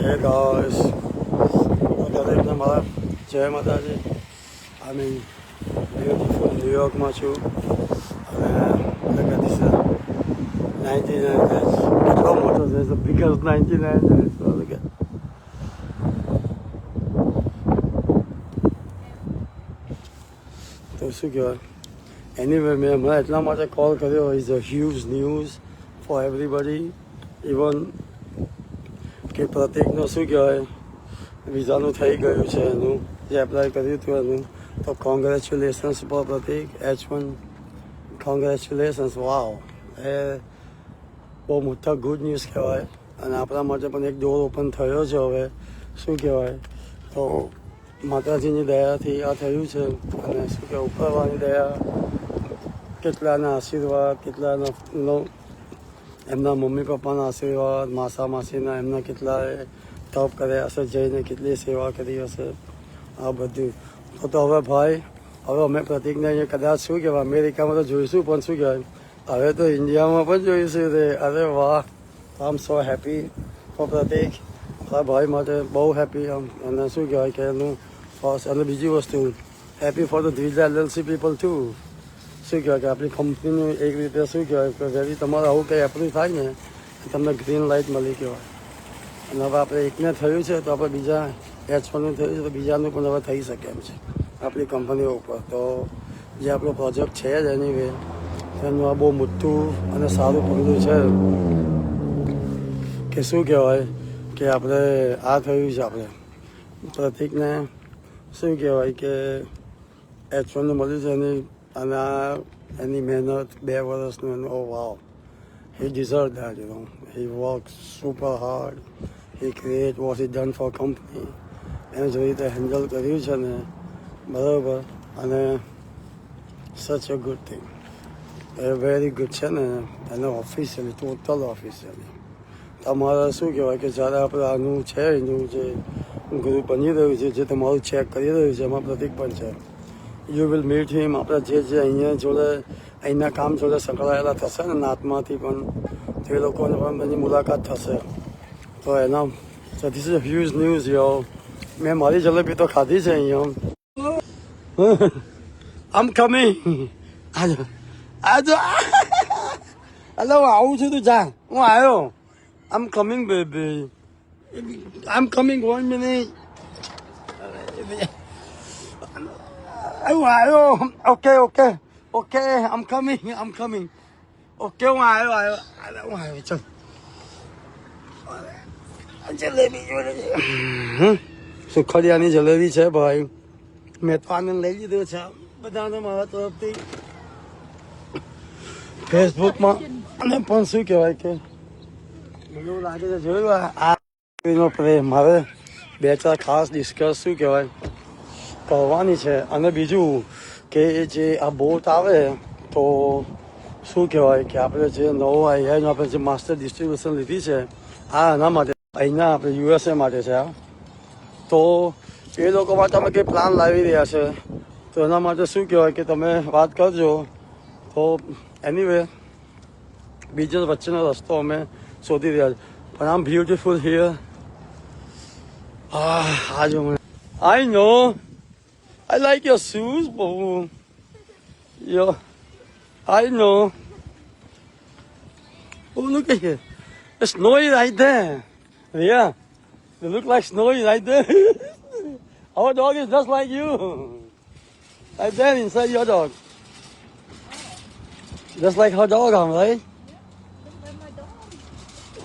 Hey guys, દરેકને મારા જય માતાજી. I'm in beautiful New York માં છું અને look at this 99 that's કેટલો મોટો છે, the biggest 99 so look at તો શું કહેવાય. Anyway, મેં હમણાં એટલા માટે કોલ કર્યો, is a huge news for everybody, even કે પ્રતિકનું શું કહેવાય વિઝાનું થઈ ગયું છે, એનું જે એપ્લાય કર્યું હતું એનું. તો કોંગ્રેચ્યુલેશન્સ ફોર પ્રતિક H1, કોંગ્રેચ્યુલેશન્સ. વાવ, એ બહુ મોટા ગુડ ન્યૂઝ કહેવાય અને આપણા માટે પણ એક ડોર ઓપન થયો છે હવે. શું કહેવાય, તો માતાજીની દયાથી આ થયું છે અને શું કહેવાય ઉપરવાળાની દયા, કેટલાના આશીર્વાદ, કેટલાનો એમના મમ્મી પપ્પાના આશીર્વાદ, માસા માસીના એમના કેટલાય તપ કર્યા હશે, જઈને કેટલી સેવા કરી હશે, આ બધું. તો હવે ભાઈ, હવે અમે પ્રતિકને અહીંયા કદાચ શું કહેવાય અમેરિકામાં તો જોઈશું, પણ શું કહેવાય હવે તો ઇન્ડિયામાં પણ જોઈશું રે. અરે વાહ, આઈ એમ સો હેપી ફોર પ્રતિક. આપણા ભાઈ માટે બહુ હેપી આમ. અને શું કહેવાય કે એનું ફર્સ્ટ. અને બીજી વસ્તુ, happy for the Dvija LLC people two. શું કહેવાય કે આપણી કંપનીનું એક રીતે શું કહેવાય કે વેરી તમારે આવું કંઈ એપ્રુવ થાય ને તમને ગ્રીન લાઇટ મળી કહેવાય. અને હવે આપણે એકને થયું છે તો આપણે બીજા H1નું થયું છે તો બીજાનું પણ હવે થઈ શકે એમ છે આપણી કંપનીઓ ઉપર. તો જે આપણો પ્રોજેક્ટ છે જ એની વે એનું આ બહુ મોટું અને સારું પગલું છે કે શું કહેવાય કે આપણે આ થયું છે. આપણે પ્રતિકને શું કહેવાય કે H1નું મળ્યું છે એની, અને એની મહેનત 2 વર્ષનું એનું. ઓ વાવ, he deserved that, you know. He worked super hard. He create what he done for company. એને જે રીતે હેન્ડલ કર્યું છે ને બરાબર, અને such a good thing, a very good છે ને એને ઓફિશિયલી, ટોટલ ઓફિશિયલી. તમારે શું કહેવાય કે જ્યારે આપણે આનું છે એનું જે ગ્રુપ બની રહ્યું છે, જે તમારું ચેક કરી રહ્યું છે, એમાં પ્રતિક પણ છે. You will meet him. આપણે જે અહીંયા જોડે અહીંના કામ જોડે સંકળાયેલા થશે ને નાતમાંથી પણ, તે લોકોને પણ એની મુલાકાત થશે. તો એના ધીસ ઇઝ હ્યુજ ન્યૂઝ યો. મેં મારી જલેબી તો ખાધી છે અહીંયા. આમ કમિંગ. આજો આજો એટલે હું આવું છું, તું જા, હું આવ્યો. આમ કમિંગ બેબી, આમ કમિંગ 1 મિનિટ. હું આવ્યો. ઓકે ઓકે ઓકે, આમ કમિંગ. ઓકે, હું આવ્યો. ચાલ જલેબી જોડે સુખડિયાની જલેબી છે ભાઈ. મેં તો આનંદ લઈ લીધો છે બધાને મારા તરફથી ફેસબુકમાં. અને પણ શું કહેવાય કે મને એવું લાગે છે જોયું આ પ્રેમ મારે 2-4 ખાસ ડિસ્કસ શું કહેવાય કરવાની છે. અને બીજું કે જે આ બોટ આવે તો શું કહેવાય કે આપણે જે નવો આઈઆઈનો આપણે જે માસ્ટર ડિસ્ટ્રીબ્યુશન લીધી છે આ એના માટે, અહીંના આપણે USA માટે છે આ. તો એ લોકો માટે અમે કંઈ પ્લાન લાવી રહ્યા છે, તો એના માટે શું કહેવાય કે તમે વાત કરજો. તો એનીવે બીજો વચ્ચેનો રસ્તો અમે શોધી રહ્યા છીએ. પણ આમ બ્યુટીફુલ હિયર. આ જો મને આઈ નો I like your shoes, boo. Yeah, I know. Oh, look at it. It's snowy right there. Yeah, it look like snowy right there. Our dog is just like you. Right there inside your dog. Just like her dog, right?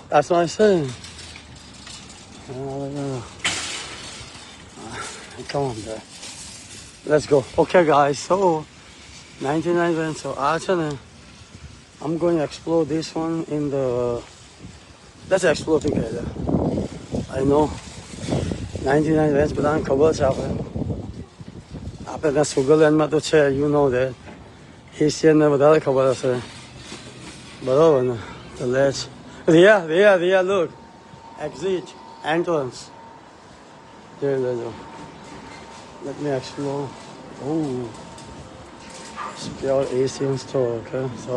That's what I said. Come on, there. Let's go. Okay, guys. So 99 Vans. So I'm going to explore this one in the. Let's explore together. I know 99 Vans, બધાને ખબર છે આપણે ત્યાં સ્વિટ્ઝરલેન્ડમાં તો છે. You know that. એશિયનને વધારે ખબર હશે, બરાબર ને? તો let's. Riya, look. Exit, entrance. જોઈ લેજો. Let me explore. Oh, it's pure Asian store, okay? So